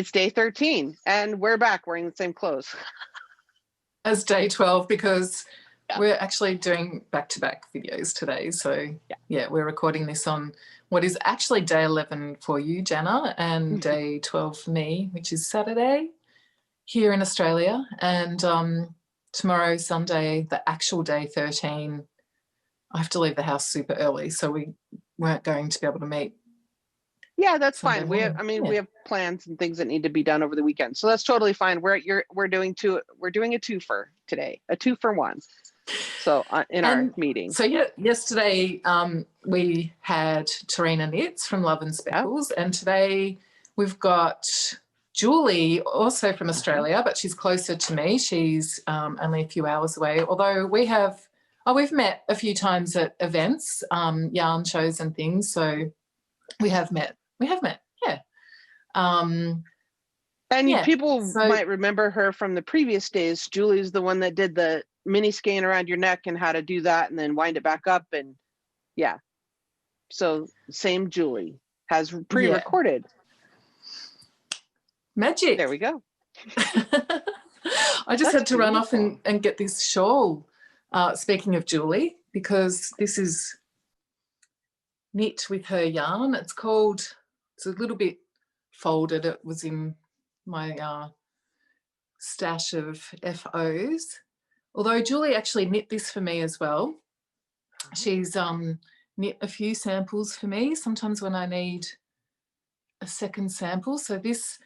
It's day 13, and we're back wearing the same clothes as day 12 because we're actually doing back-to-back videos today. So, yeah, we're recording this on what is actually day 11 for you, Jana, and day 12 for me, which is Saturday here in Australia. And tomorrow, Sunday, the actual day 13, I have to leave the house super early, so we weren't going to be able to meet. Yeah, that's fine. We have plans and things that need to be done over the weekend, so that's totally fine. We're doing a twofer today, a 2-for-1. So in our meeting. So yesterday we had Terina knits from Love and Speckles, and today we've got Julie, also from Australia, but she's closer to me. She's only a few hours away. Although we've met a few times at events, yarn shows and things. So we have met. Yeah. People might remember her from the previous days. Julie's the one that did the mini skein around your neck and how to do that and then wind it back up. And so same Julie has pre-recorded. Magic. There we go. I just had to run off and get this shawl, speaking of Julie, because this is knit with her yarn. It's a little bit folded. It was in my stash of FOs. Although Julie actually knit this for me as well. She's knit a few samples for me, sometimes when I need a second sample. So this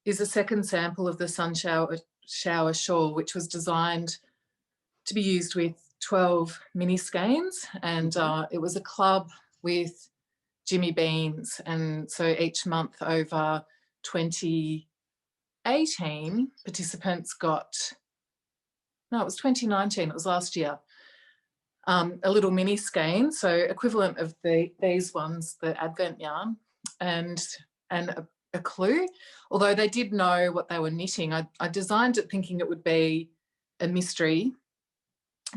is a second sample of the Sunshower Shawl, which was designed to be used with 12 mini skeins, and it was a club with Jimmy Beans, and so each month over 2018 participants got, no, it was 2019, it was last year, a little mini skein, so equivalent of these ones, the Advent yarn, and a clue, although they did know what they were knitting. I designed it thinking it would be a mystery,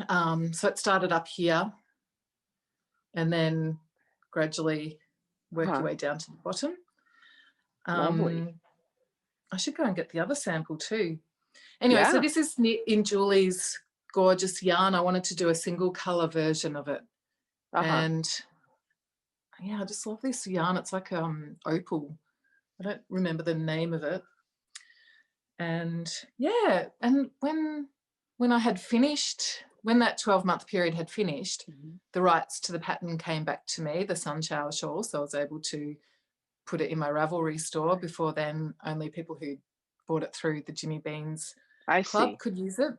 so it started up here and then gradually work your way down to the bottom. Lovely. I should go and get the other sample too. Anyway, so this is knit in Julie's gorgeous yarn. I wanted to do a single colour version of it. And I just love this yarn. It's like opal. I don't remember the name of it. And and when I had finished, when that 12-month period had finished, the rights to the pattern came back to me, the Sunshower Shawl, so I was able to put it in my Ravelry store. Before then, only people who bought it through the Jimmy Beans Club could use it.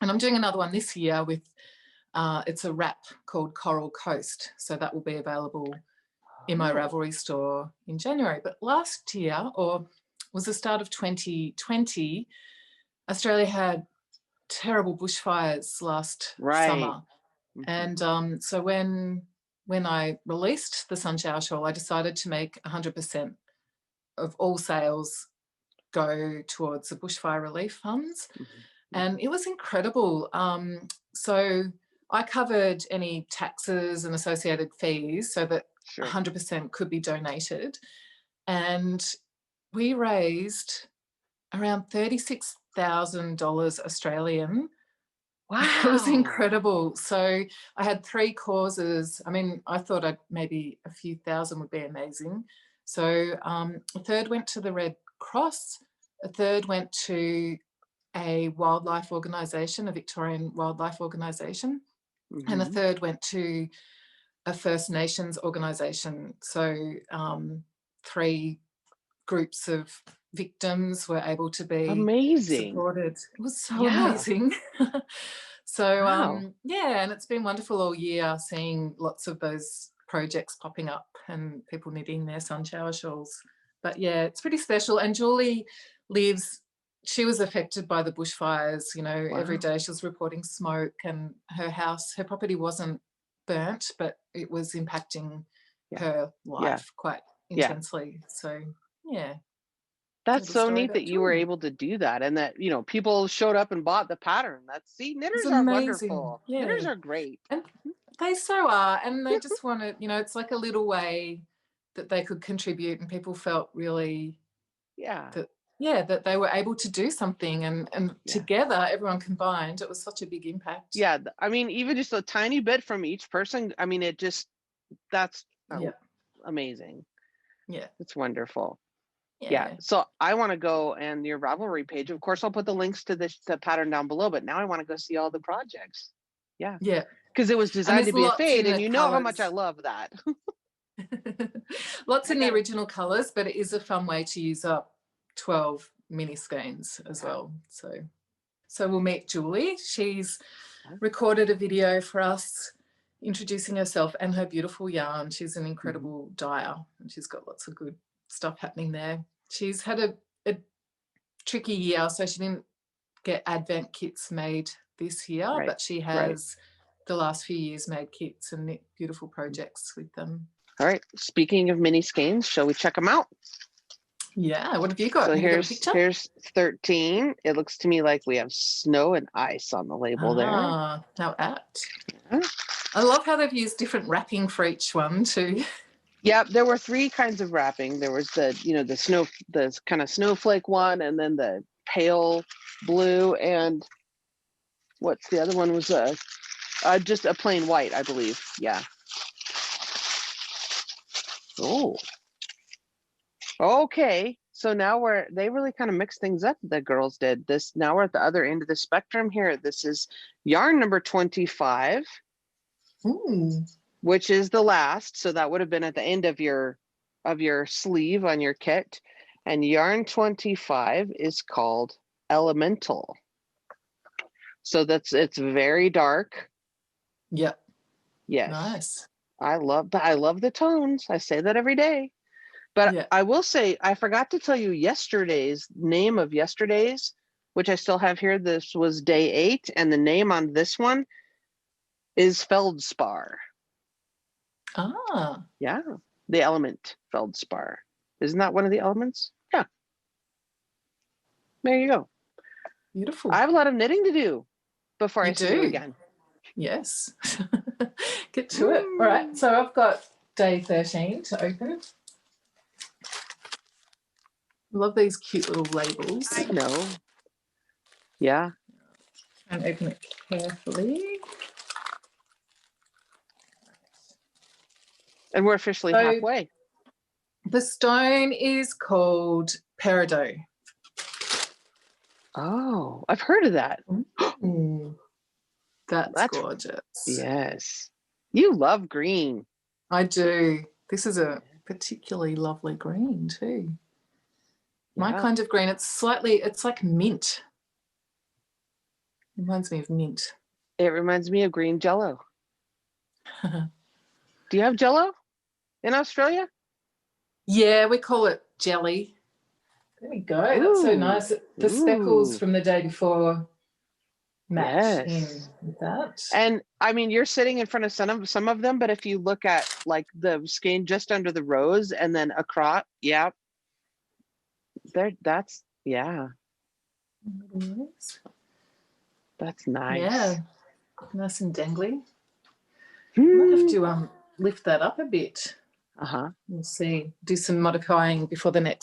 And I'm doing another one this year with, it's a wrap called Coral Coast, so that will be available in my Ravelry store in January. But last year, or was the start of 2020, Australia had terrible bushfires last summer. And so when I released the Sunshower Shawl, I decided to make 100% of all sales go towards the bushfire relief funds. And it was incredible. So I covered any taxes and associated fees so that 100% could be donated. And we raised around $36,000 Australian. Wow. It was incredible. So I had 3 causes. I mean, I thought maybe a few thousand would be amazing. So a third went to the Red Cross, a third went to a wildlife organisation, a Victorian wildlife organisation, and a third went to a First Nations organisation. So 3 groups of victims were able to be supported. It was so amazing. So and it's been wonderful all year seeing lots of those projects popping up and people knitting their Sunshower shawls. But it's pretty special. And Julie she was affected by the bushfires, every day she was reporting smoke, and her property wasn't burnt, but it was impacting her life quite intensely. So that's so neat that you were able to do that, and that people showed up and bought the pattern. Knitters are wonderful. Knitters are great, and they so are, and they just wanted, it's like a little way that they could contribute, and people felt really Yeah. That they were able to do something, and together, everyone combined, it was such a big impact. Yeah, I mean, even just a tiny bit from each person, I mean, that's amazing. Yeah. It's wonderful. Yeah. So I want to go, and your Ravelry page, of course, I'll put the links to the pattern down below, but now I want to go see all the projects. Yeah. Yeah. Because it was designed to be a fade, and you know how much I love that. Lots in the original colors, but it is a fun way to use up 12 mini skeins as well. So we'll meet Julie. She's recorded a video for us introducing herself and her beautiful yarn. She's an incredible dyer, and she's got lots of good stuff happening there. She's had a tricky year, so she didn't get advent kits made this year, but she has the last few years made kits and beautiful projects with them. All right. Speaking of mini skeins, shall we check them out? Yeah. What have you got? So here's 13. It looks to me like we have snow and ice on the label there. How apt. Yeah. I love how they've used different wrapping for each one too. Yeah, there were 3 kinds of wrapping. There was the kind of snowflake one, and then the pale blue, and what's the other one was just a plain white, I believe. Yeah. Oh. Okay. So now they really kind of mixed things up, the girls did. Now we're at the other end of the spectrum here. This is yarn number 25. Ooh. Which is the last. So that would have been at the end of your sleeve on your kit. And yarn 25 is called Elemental. So it's very dark. Yep. Yes. Nice. I love the tones. I say that every day. But I will say, I forgot to tell you yesterday's name of yesterday's, which I still have here. This was day 8, and the name on this one is Feldspar. Ah. Yeah. The element Feldspar. Isn't that one of the elements? Yeah. There you go. Beautiful. I have a lot of knitting to do before I see you again. Yes. Get to it. All right. So I've got day 13 to open. Love these cute little labels. I know. Yeah. And open it carefully. And we're officially halfway. The stone is called peridot. Oh, I've heard of that. That's gorgeous. Yes. You love green. I do. This is a particularly lovely green too. My kind of green. It's like mint. Reminds me of mint. It reminds me of green Jell-O. Do you have Jell-O in Australia? Yeah, we call it jelly. There we go. Ooh. That's so nice. The speckles from the day before match in with that. And I mean, you're sitting in front of some of them, but if you look at like the skein just under the rose and then across, that's nice. Yeah, nice and dangly. Might have to lift that up a bit. We'll see. Do some modifying before day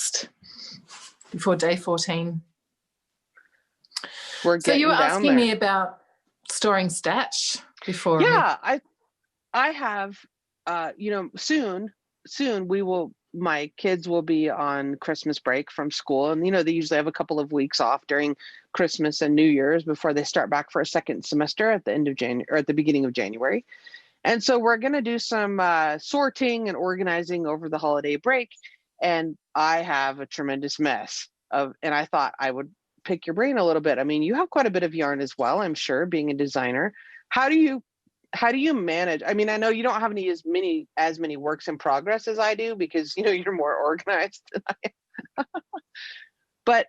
14. So you were asking me about storing stash before. Yeah, I have. Soon my kids will be on Christmas break from school, and they usually have a couple of weeks off during Christmas and New Year's before they start back for a second semester at the end of January or at the beginning of January. And so we're going to do some sorting and organizing over the holiday break. And I have a tremendous mess and I thought I would pick your brain a little bit. I mean, you have quite a bit of yarn as well, I'm sure, being a designer. How do you manage? I mean, I know you don't have as many works in progress as I do because, you're more organized than I am. But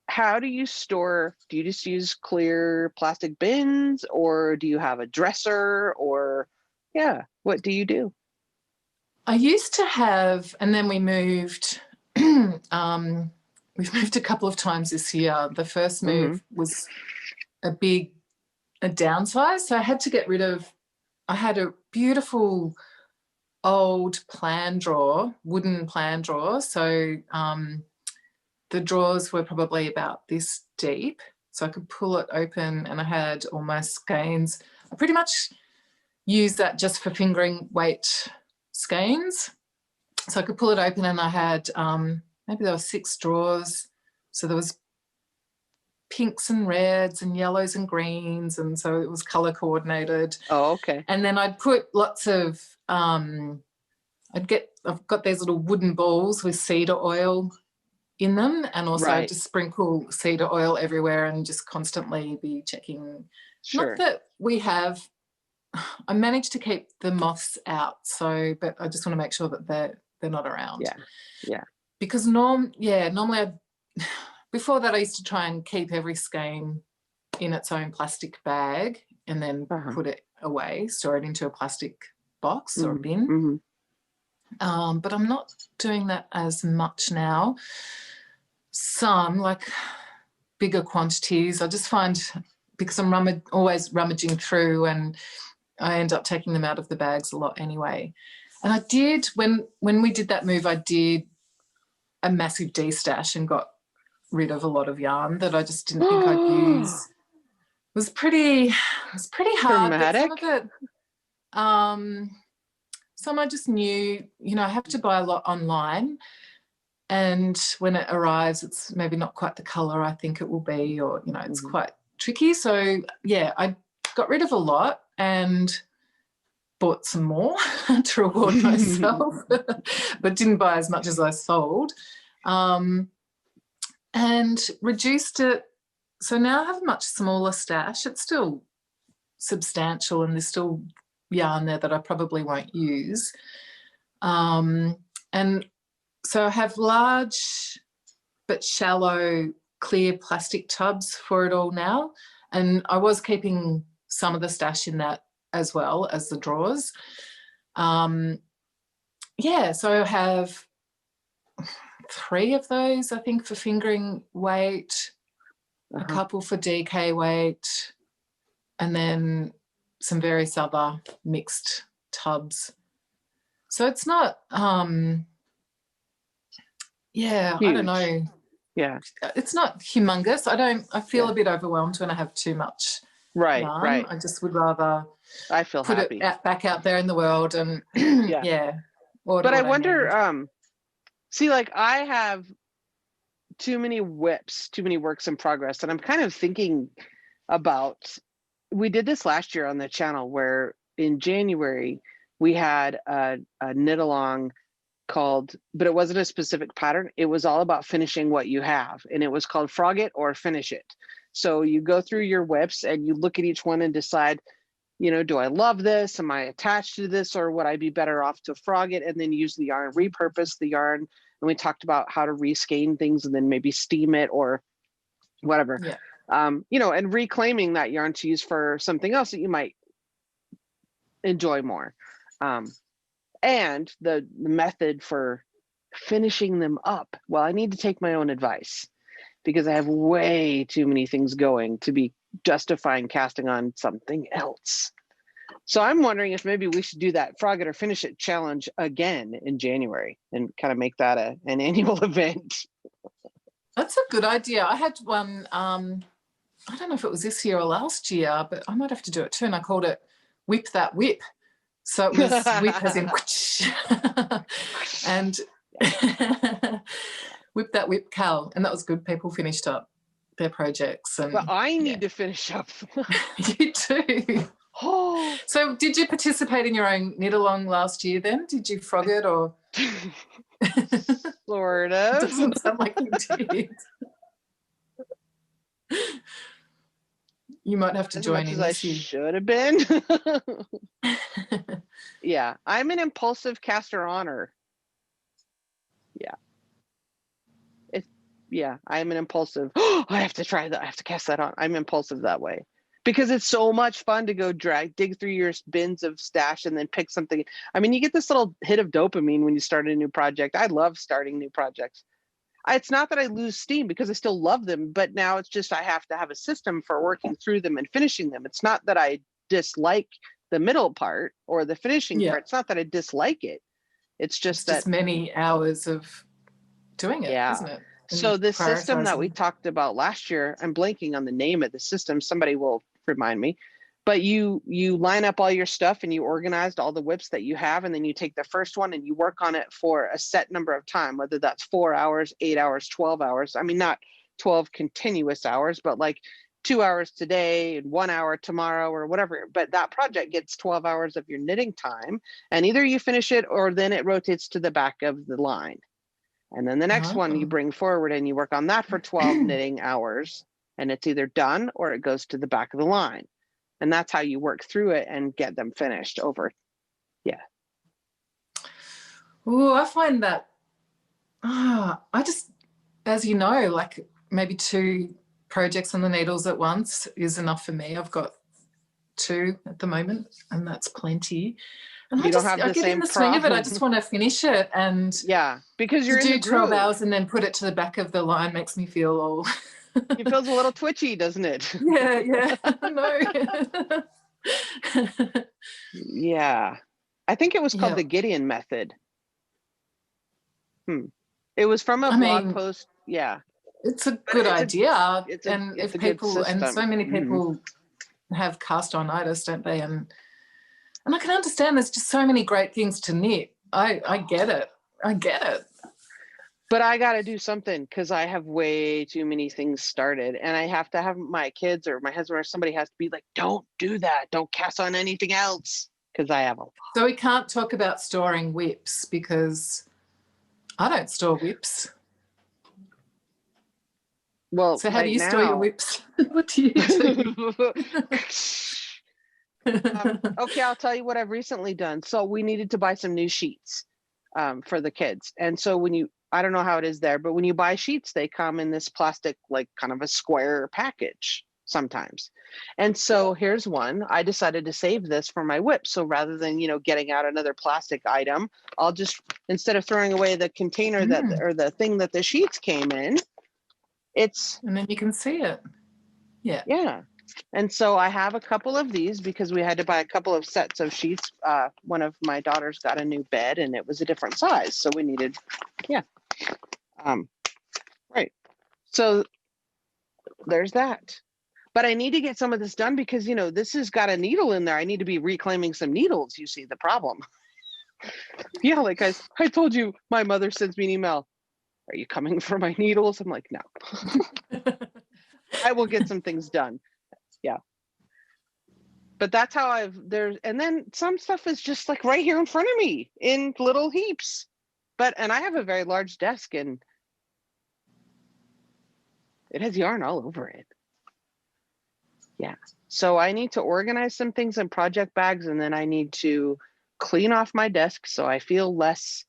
how do you store? Do you just use clear plastic bins, or do you have a dresser, or what do you do? I used to have, and then we moved. We've moved a couple of times this year. The first move was a downsize, so I had to get rid of. I had a beautiful old plan drawer, wooden plan drawer. So the drawers were probably about this deep, so I could pull it open, and I had all my skeins. I pretty much used that just for fingering weight skeins. So I could pull it open, and I had maybe there were 6 drawers. So there was pinks and reds and yellows and greens, and so it was colour coordinated. Oh, okay. And then I'd put lots of I've got these little wooden balls with cedar oil in them, and also Right. just sprinkle cedar oil everywhere and just constantly be checking. Sure. Not that we have, I managed to keep the moths out, so, but I just want to make sure that they're not around. Yeah, yeah. Because normally before that I used to try and keep every skein in its own plastic bag and then put it away, store it into a plastic box or a bin. But I'm not doing that as much now. Some, like bigger quantities, I just find, because I'm always rummaging through, and I end up taking them out of the bags a lot anyway. And I did, when we did that move, I did a massive de-stash and got rid of a lot of yarn that I just didn't think I'd use. It was pretty hard. Dramatic. But some of it, some I just knew, I have to buy a lot online, and when it arrives, it's maybe not quite the colour I think it will be, or, it's quite tricky. So, yeah, I got rid of a lot and bought some more to reward myself, but didn't buy as much as I sold, and reduced it. So now I have a much smaller stash. It's still substantial, and there's still yarn there that I probably won't use. And so I have large but shallow clear plastic tubs for it all now, and I was keeping some of the stash in that as well as the drawers. So I have 3 of those, I think, for fingering weight, a couple for DK weight, and then some various other mixed tubs. So it's not I don't know. Yeah. It's not humongous. I feel a bit overwhelmed when I have too much yarn. Right. I just would rather put happy. it back out there in the world and But I wonder, see, like, I have too many WIPs, too many works in progress, and I'm kind of thinking about, we did this last year on the channel where in January we had a knit along called, but it wasn't a specific pattern. It was all about finishing what you have, and it was called Frog It or Finish It. So you go through your WIPs and you look at each one and decide, do I love this? Am I attached to this, or would I be better off to frog it and then use the yarn, repurpose the yarn? And we talked about how to reskein things and then maybe steam it or whatever. Yeah. And reclaiming that yarn to use for something else that you might enjoy more. And the method for finishing them up, well, I need to take my own advice because I have way too many things going to be justifying casting on something else. So I'm wondering if maybe we should do that Frog It or Finish It challenge again in January and kind of make that an annual event. That's a good idea. I had one, I don't know if it was this year or last year, but I might have to do it too. And I called it Whip That Whip. So it was whip as in whoosh, and Whip That Whip KAL. And that was good. People finished up their projects. And but I need to finish up. You too. Oh. So did you participate in your own knit along last year then? Did you frog it or? Sort of. Doesn't sound like you did. You might have to join in. I should have been. Yeah, I'm an impulsive caster honor. I'm an impulsive. I have to try that. I have to cast that on. I'm impulsive that way because it's so much fun to go dig through your bins of stash and then pick something. I mean, you get this little hit of dopamine when you start a new project. I love starting new projects. It's not that I lose steam because I still love them, but now it's just I have to have a system for working through them and finishing them. It's not that I dislike the middle part or the finishing part. It's not that I dislike it. It's just many hours of doing it, isn't it? So this system that we talked about last year, I'm blanking on the name of the system. Somebody will remind me. But you line up all your stuff and you organized all the whips that you have, and then you take the first one and you work on it for a set number of time, whether that's 4 hours, 8 hours, 12 hours. I mean, not 12 continuous hours, but like 2 hours today and 1 hour tomorrow or whatever. But that project gets 12 hours of your knitting time, and either you finish it or then it rotates to the back of the line. And then the next one you bring forward and you work on that for 12 knitting hours, and it's either done or it goes to the back of the line. And that's how you work through it and get them finished over. Yeah. Oh, I find that, I just, as you know, like maybe 2 projects on the needles at once is enough for me. I've got 2 at the moment, and that's plenty. And I get in the swing of it. I just want to finish it, and because you're do 12 hours and then put it to the back of the line makes me feel all. It feels a little twitchy, doesn't it? Yeah, no. Yeah, I think it was called the Gideon method. It was from a blog post. Yeah, it's a good idea, and if people, and so many people have cast on-itis, don't they? And I can understand. There's just so many great things to knit. I get it. But I got to do something because I have way too many things started, and I have to have my kids or my husband or somebody has to be like, don't do that. Don't cast on anything else, because I have a lot. So we can't talk about storing whips because I don't store whips. Well, so how do you store your whips? What do you do? Okay, I'll tell you what I've recently done. So we needed to buy some new sheets for the kids. And so I don't know how it is there, but when you buy sheets, they come in this plastic, like kind of a square package sometimes. And so here's one. I decided to save this for my whip. So rather than, getting out another plastic item, I'll just, instead of throwing away the container or the thing that the sheets came in, and then you can see it. Yeah. Yeah. And so I have a couple of these because we had to buy a couple of sets of sheets. One of my daughters got a new bed and it was a different size. So we needed, right. So there's that. But I need to get some of this done because, this has got a needle in there. I need to be reclaiming some needles. You see the problem. Yeah, like I told you, my mother sends me an email. Are you coming for my needles? I'm like, no. I will get some things done. Yeah. But that's how and then some stuff is just like right here in front of me in little heaps. And I have a very large desk and it has yarn all over it. Yeah. So I need to organize some things in project bags, and then I need to clean off my desk so I feel less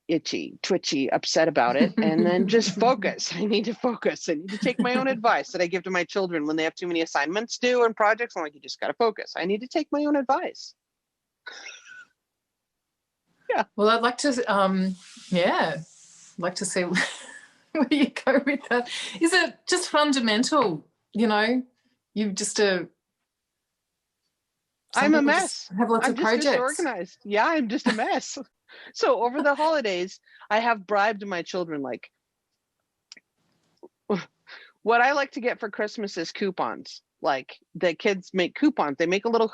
itchy, twitchy, upset about it, and then just focus. I need to focus. I need to take my own advice that I give to my children when they have too many assignments due and projects. I'm like, you just got to focus. I need to take my own advice. Yeah. Well, I'd like to, like to see where you go with that. Is it just fundamental? You've just I'm a mess. Have lots of projects. Disorganized. Yeah, I'm just a mess. So over the holidays, I have bribed my children. Like, what I like to get for Christmas is coupons. Like, the kids make coupons. They make a little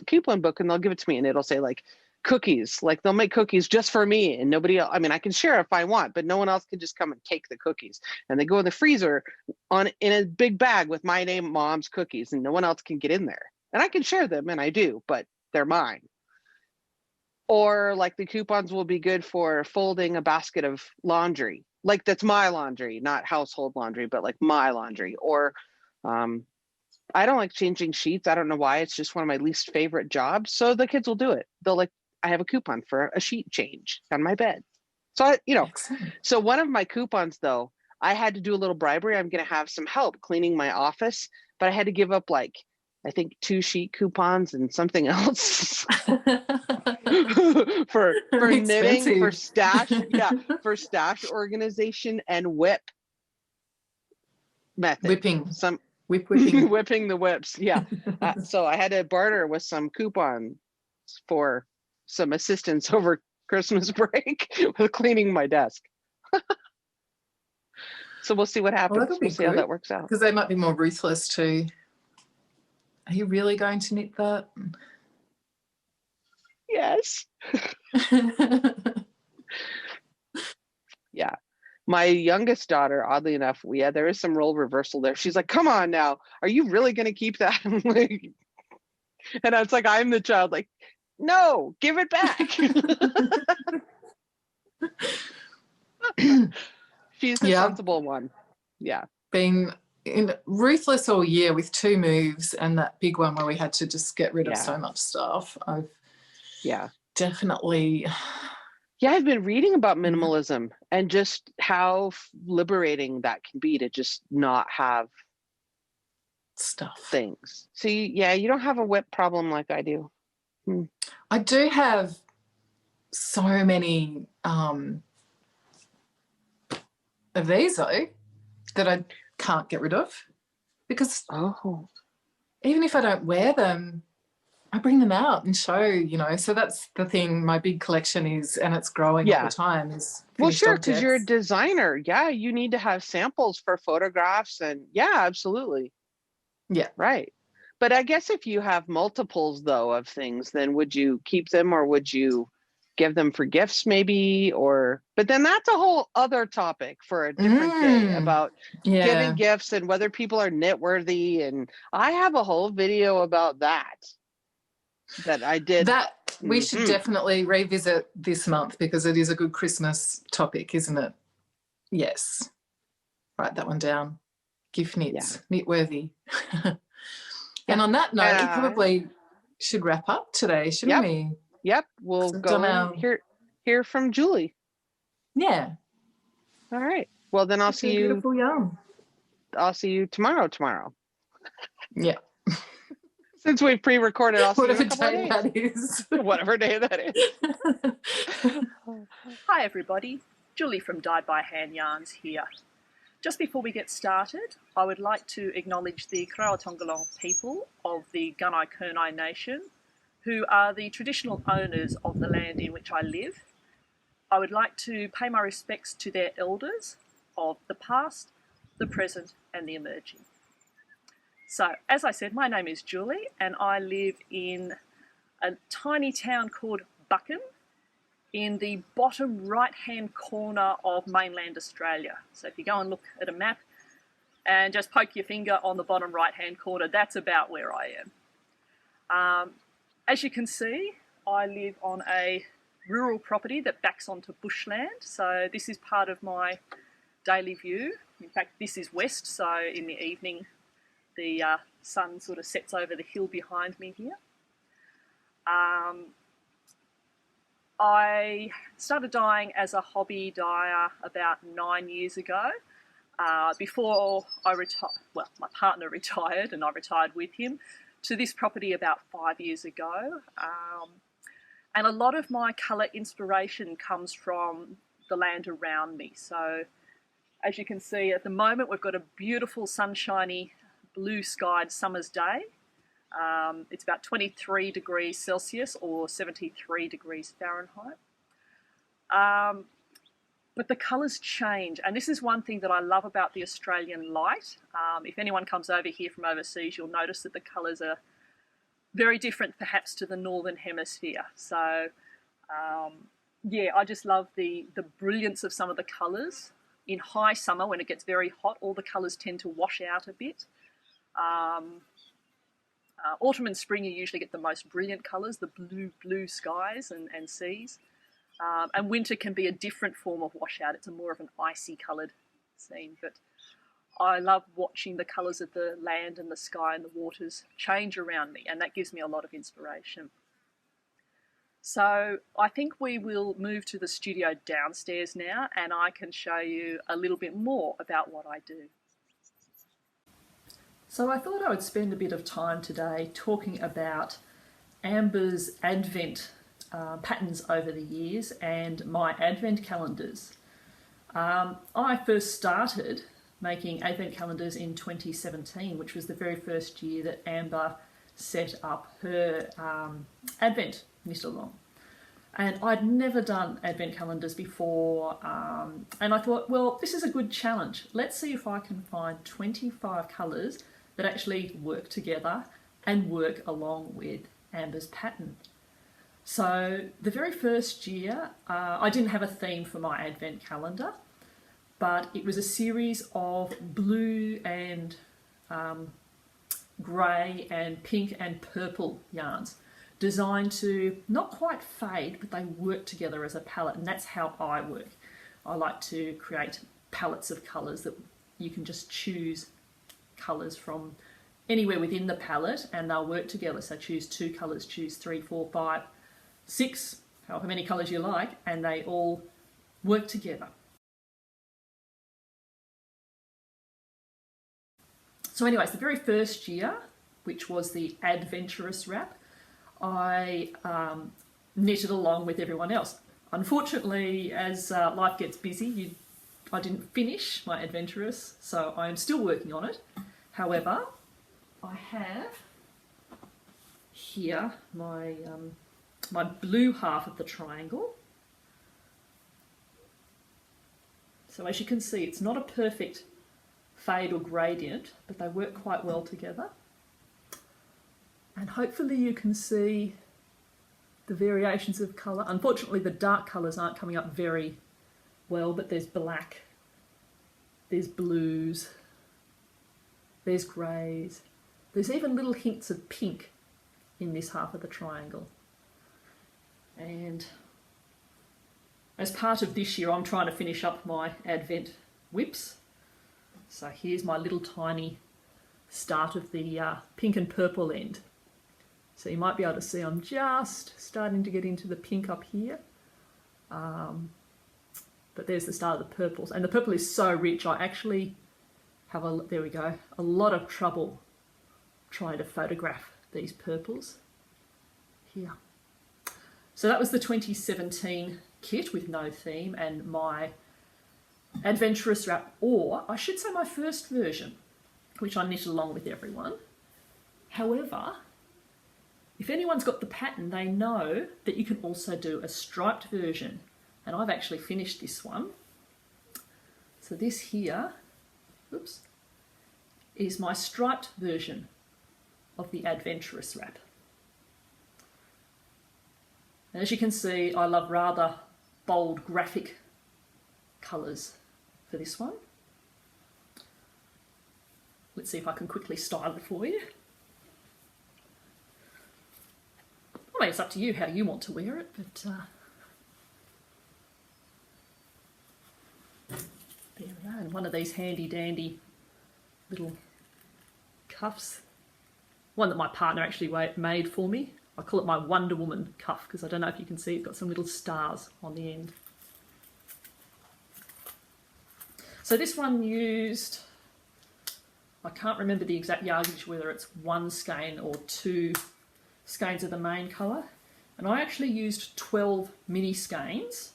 coupon book and they'll give it to me, and it'll say like cookies. Like, they'll make cookies just for me and nobody else. I mean, I can share if I want, but no one else can just come and take the cookies. And they go in the freezer in a big bag with my name, Mom's cookies, and no one else can get in there. And I can share them, and I do, but they're mine. Or like the coupons will be good for folding a basket of laundry. Like, that's my laundry, not household laundry, but like my laundry. Or I don't like changing sheets. I don't know why. It's just one of my least favorite jobs. So the kids will do it. I have a coupon for a sheet change on my bed. So, so one of my coupons, though, I had to do a little bribery. I'm going to have some help cleaning my office, but I had to give up like, I think 2 sheet coupons and something else for knitting, for stash, for stash organization and whip method. Whipping. Whipping. Whipping the whips. Yeah. So I had to barter with some coupons for some assistance over Christmas break with cleaning my desk. So we'll see what happens. Well, we'll see how that works out. Because they might be more ruthless too. Are you really going to knit that? Yes. Yeah. My youngest daughter, oddly enough, there is some role reversal there. She's like, come on now, are you really going to keep that? And I was like, I'm the child, like, no, give it back. She's the sensible one. Yeah. Been ruthless all year with 2 moves and that big one where we had to just get rid of so much stuff. I've definitely... Yeah, I've been reading about minimalism and just how liberating that can be to just not have things. See, you don't have a whip problem like I do. I do have so many of these though that I can't get rid of because even if I don't wear them, I bring them out and show, so that's the thing. My big collection is, and it's growing all the time, is well, sure, because you're a designer. Yeah, you need to have samples for photographs and absolutely. Yeah. Right. But I guess if you have multiples, though, of things, then would you keep them or would you give them for gifts maybe? But then that's a whole other topic for a different day about giving gifts and whether people are knit worthy. And I have a whole video about that I did. That we should definitely revisit this month because it is a good Christmas topic, isn't it? Yes. Write that one down. Gift knits, knit worthy. And on that note, we probably should wrap up today, shouldn't we? Yep. We'll go hear from Julie. Yeah. All right. Well, then I'll see you. Beautiful yarn. I'll see you tomorrow. Yeah. Since we've pre-recorded, I'll see you in a couple day of days. that is. Whatever day that is. Hi everybody, Julie from Dyed by Hand Yarns here. Just before we get started, I would like to acknowledge the Krawatongolong people of the Gunai-Kurnai Nation, who are the traditional owners of the land in which I live. I would like to pay my respects to their elders of the past, the present and the emerging. So, as I said, my name is Julie and I live in a tiny town called Buchan in the bottom right-hand corner of mainland Australia. So if you go and look at a map and just poke your finger on the bottom right-hand corner, that's about where I am. As you can see, I live on a rural property that backs onto bushland. So this is part of my daily view. In fact, this is west, so in the evening, the sun sort of sets over the hill behind me here. I started dyeing as a hobby dyer about 9 years ago. Before I retired, well, my partner retired and I retired with him to this property about 5 years ago. And a lot of my colour inspiration comes from the land around me. So as you can see at the moment, we've got a beautiful sunshiny blue-skied summer's day. It's about 23 degrees Celsius or 73 degrees Fahrenheit. But the colours change, and this is one thing that I love about the Australian light. If anyone comes over here from overseas, you'll notice that the colours are very different perhaps to the Northern Hemisphere. So, yeah, I just love the brilliance of some of the colours. In high summer, when it gets very hot, all the colours tend to wash out a bit. Autumn and spring, you usually get the most brilliant colours, the blue skies and seas. And winter can be a different form of washout. It's a more of an icy coloured scene. But I love watching the colours of the land and the sky and the waters change around me, and that gives me a lot of inspiration. So I think we will move to the studio downstairs now, and I can show you a little bit more about what I do. So I thought I would spend a bit of time today talking about Ambah's Advent patterns over the years and my Advent calendars. I first started making Advent calendars in 2017, which was the very first year that Ambah set up her Advent knit along. And I'd never done advent calendars before, and I thought, well, this is a good challenge. Let's see if I can find 25 colours that actually work together and work along with Ambah's pattern. So the very first year, I didn't have a theme for my advent calendar, but it was a series of blue and grey and pink and purple yarns, designed to not quite fade, but they work together as a palette, and that's how I work. I like to create palettes of colours that you can just choose colours from anywhere within the palette and they'll work together. So choose 2 colours, choose 3, 4, 5, 6, however many colours you like, and they all work together. So anyways, the very first year, which was the Adventurous Wrap, I knitted along with everyone else. Unfortunately, as life gets busy, I didn't finish my Adventurous, so I am still working on it. However, I have here my my blue half of the triangle. So as you can see, it's not a perfect fade or gradient, but they work quite well together. And hopefully you can see the variations of colour. Unfortunately, the dark colours aren't coming up very well, but there's black, there's blues, there's greys, there's even little hints of pink in this half of the triangle. And as part of this year, I'm trying to finish up my Advent whips. So here's my little tiny start of the pink and purple end. So you might be able to see I'm just starting to get into the pink up here. But there's the start of the purples. And the purple is so rich, I actually have there we go, a lot of trouble trying to photograph these purples here. So that was the 2017 kit with no theme and my Adventurous Wrap, or I should say my first version, which I knit along with everyone. However, if anyone's got the pattern, they know that you can also do a striped version, and I've actually finished this one. So this here, oops, is my striped version of the Adventurous Wrap. And as you can see, I love rather bold graphic colours for this one. Let's see if I can quickly style it for you. I mean, it's up to you how you want to wear it, but there we go. And one of these handy dandy little cuffs. One that my partner actually made for me. I call it my Wonder Woman cuff because I don't know if you can see, it's got some little stars on the end. So this one used, I can't remember the exact yardage, whether it's 1 skein or 2 skeins of the main colour. And I actually used 12 mini skeins.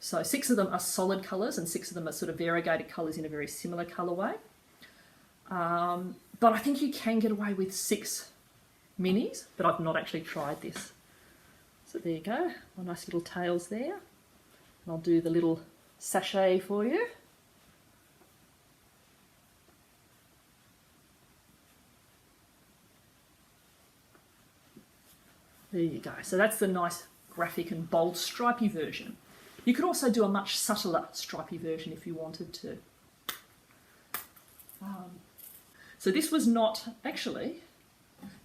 So 6 of them are solid colours and 6 of them are sort of variegated colours in a very similar colourway. But I think you can get away with 6 minis, but I've not actually tried this. So there you go, my nice little tails there. And I'll do the little sachet for you. There you go. So that's the nice graphic and bold stripy version. You could also do a much subtler stripy version if you wanted to. So this was not, actually,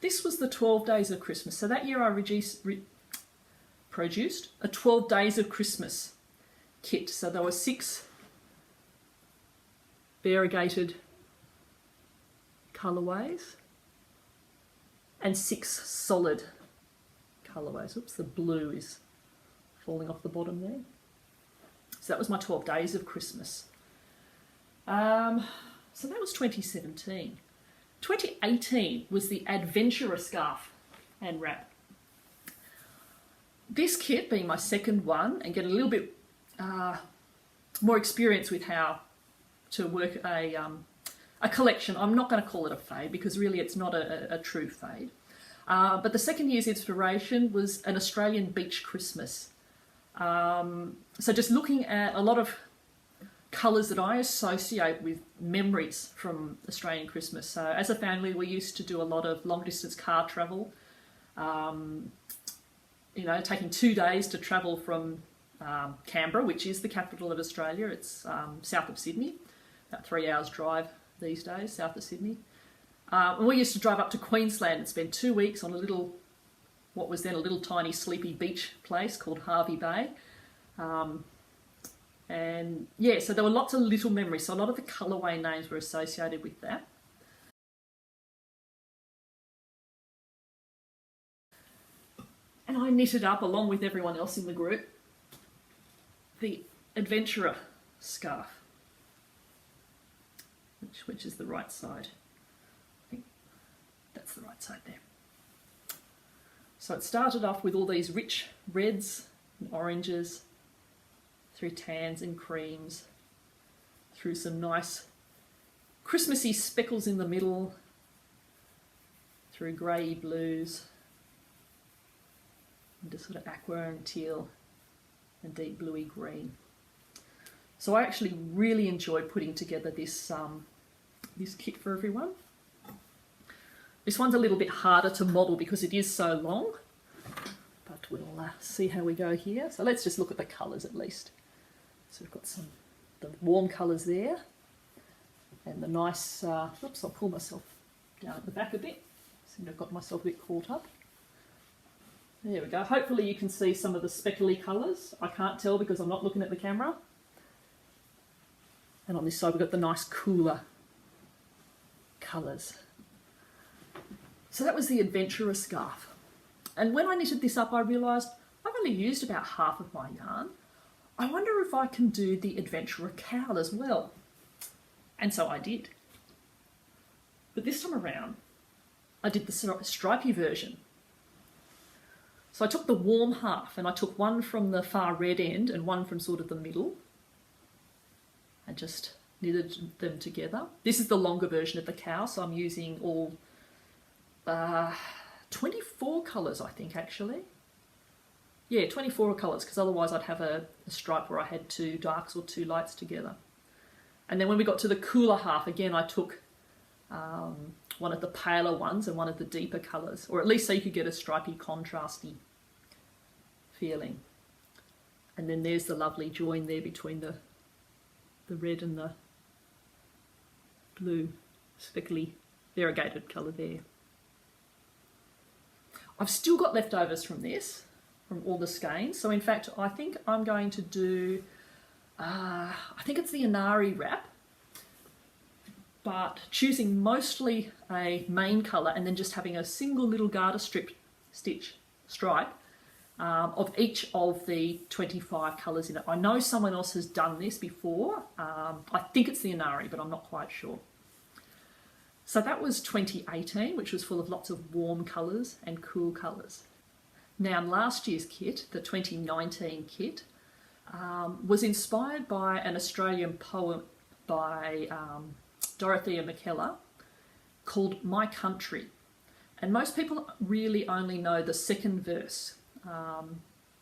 this was the 12 Days of Christmas. So that year I produced a 12 Days of Christmas kit. So there were 6 variegated colourways and 6 solid colourways. Oops, the blue is falling off the bottom there. So that was my 12 Days of Christmas. So that was 2017. 2018 was the Adventurous Scarf and Wrap. This kit, being my second one, and get a little bit more experience with how to work a collection. I'm not going to call it a fade because really it's not a true fade. But the second year's inspiration was an Australian beach Christmas. So just looking at a lot of colours that I associate with memories from Australian Christmas. So as a family, we used to do a lot of long distance car travel. You know, taking 2 days to travel from Canberra, which is the capital of Australia. It's south of Sydney, about 3 hours drive these days, south of Sydney. And we used to drive up to Queensland and spend 2 weeks on a little, what was then a little tiny sleepy beach place called Hervey Bay. And yeah, so there were lots of little memories. So a lot of the colourway names were associated with that. And I knitted up, along with everyone else in the group, the Adventurer scarf, which is the right side. I think that's the right side there. So it started off with all these rich reds and oranges, through tans and creams, through some nice Christmassy speckles in the middle, through grey blues, into sort of aqua and teal and deep bluey green. So I actually really enjoyed putting together this this kit for everyone. This one's a little bit harder to model because it is so long, but we'll see how we go here. So let's just look at the colours at least. So we've got the warm colours there, and the nice, oops, I'll pull myself down at the back a bit. Seem to have got myself a bit caught up. There we go. Hopefully you can see some of the speckly colours. I can't tell because I'm not looking at the camera. And on this side we've got the nice cooler colours. So that was the Adventurer scarf. And when I knitted this up, I realised I've only used about half of my yarn. I wonder if I can do the Adventurer cowl as well. And so I did. But this time around, I did the stripy version. So I took the warm half and I took one from the far red end and one from sort of the middle and just knitted them together. This is the longer version of the cowl, so I'm using all 24 colours, I think, actually. Yeah, 24 colours, because otherwise I'd have a stripe where I had 2 darks or 2 lights together. And then when we got to the cooler half, again, I took one of the paler ones and one of the deeper colours, or at least so you could get a stripy, contrasty feeling. And then there's the lovely join there between the red and the blue, speckly, variegated colour there. I've still got leftovers from this, from all the skeins. So in fact, I think I'm going to do, I think it's the Inari wrap, but choosing mostly a main colour and then just having a single little garter strip stripe of each of the 25 colours in it. I know someone else has done this before. I think it's the Inari, but I'm not quite sure. So that was 2018, which was full of lots of warm colours and cool colours. Now, last year's kit, the 2019 kit, was inspired by an Australian poem by Dorothea McKellar called My Country. And most people really only know the second verse,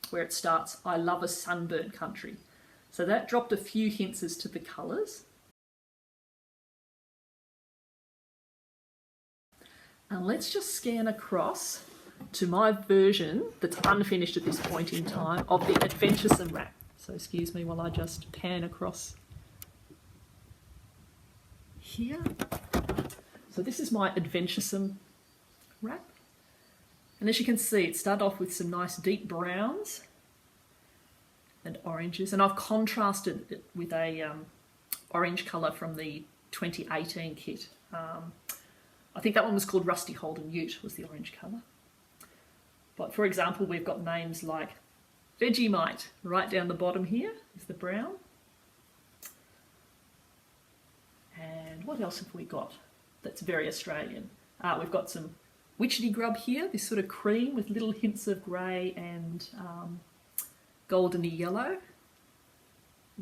where it starts, I love a sunburnt country. So that dropped a few hints as to the colours. And let's just scan across to my version that's unfinished at this point in time of the Adventuresome Wrap. So excuse me while I just pan across here. So this is my Adventuresome Wrap. And as you can see, it started off with some nice deep browns and oranges. And I've contrasted it with a orange colour from the 2018 kit. I think that one was called Rusty Holden Ute, was the orange colour. But for example, we've got names like Vegemite right down the bottom here is the brown. And what else have we got that's very Australian? We've got some witchetty grub here, this sort of cream with little hints of grey and goldeny yellow.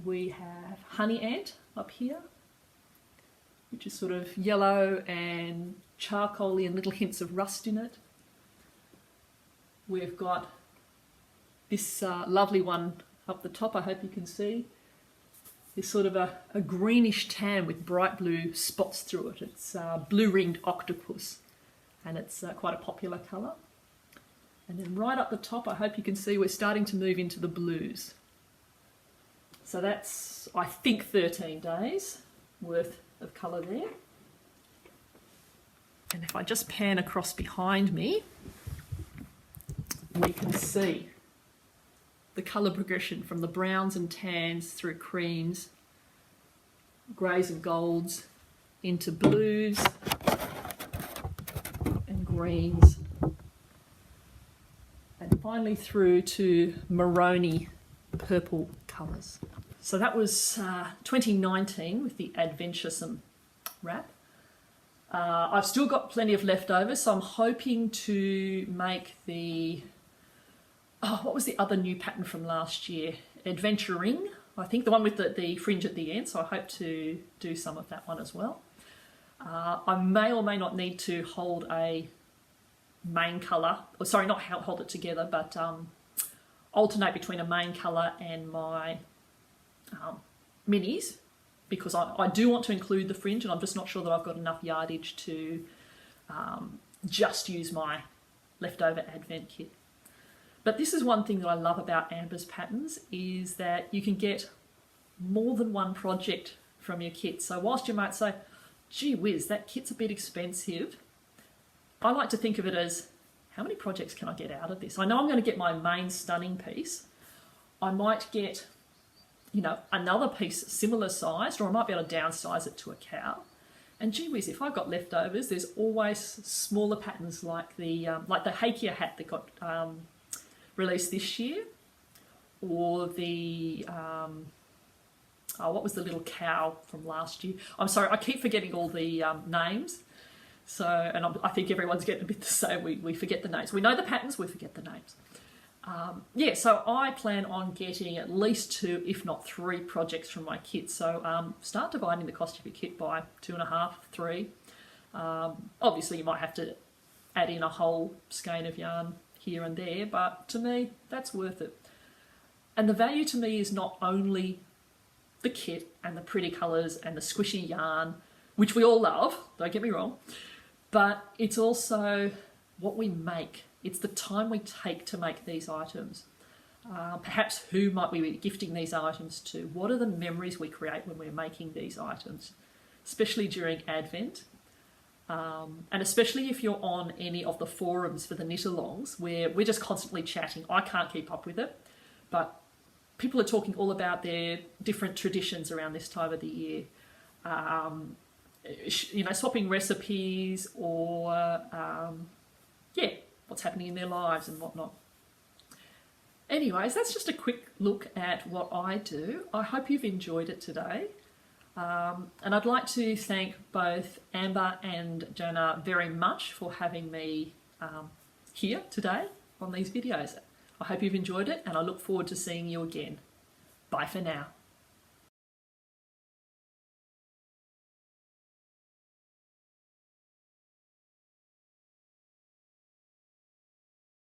We have honey ant up here, which is sort of yellow and charcoaly and little hints of rust in it. we've got this lovely one up the top, I hope you can see. It's sort of a greenish tan with bright blue spots through it. It's blue-ringed octopus, and it's quite a popular colour. And then right up the top, I hope you can see we're starting to move into the blues. So that's, I think, 13 days worth of colour there. And if I just pan across behind me, we can see the colour progression from the browns and tans through creams, greys and golds, into blues and greens, and finally through to maroony purple colours. So that was 2019 with the Adventuresome Wrap. I've still got plenty of leftovers, so I'm hoping to make the, what was the other new pattern from last year? Adventuring, I think, the one with the fringe at the end, so I hope to do some of that one as well. I may or may not need to hold a main colour, or sorry, not hold it together, but alternate between a main colour and my minis, because I do want to include the fringe, and I'm just not sure that I've got enough yardage to just use my leftover Advent kit. But this is one thing that I love about Ambah's patterns, is that you can get more than one project from your kit. So whilst you might say, gee whiz, that kit's a bit expensive, I like to think of it as, how many projects can I get out of this? I know I'm going to get my main stunning piece. I might get, you know, another piece similar sized, or I might be able to downsize it to a KAL. And gee whiz, if I've got leftovers, there's always smaller patterns like the Hakea Hat that got released this year, or the what was the little cow from last year? I'm sorry, I keep forgetting all the names. So, and I think everyone's getting a bit the same. We forget the names. We know the patterns, we forget the names. Yeah, so I plan on getting at least 2, if not 3 projects from my kit. So start dividing the cost of your kit by 2.5, 3. Obviously, you might have to add in a whole skein of yarn here and there, but to me, that's worth it. And the value to me is not only the kit and the pretty colours and the squishy yarn, which we all love, don't get me wrong, but it's also what we make. It's the time we take to make these items. Perhaps who might we be gifting these items to? What are the memories we create when we're making these items, especially during Advent? And especially if you're on any of the forums for the knit-alongs, where we're just constantly chatting. I can't keep up with it, but people are talking all about their different traditions around this time of the year. You know, swapping recipes, or yeah, what's happening in their lives and whatnot. Anyways, that's just a quick look at what I do. I hope you've enjoyed it today. And I'd like to thank both Ambah and Jonah very much for having me here today on these videos. I hope you've enjoyed it, and I look forward to seeing you again. Bye for now.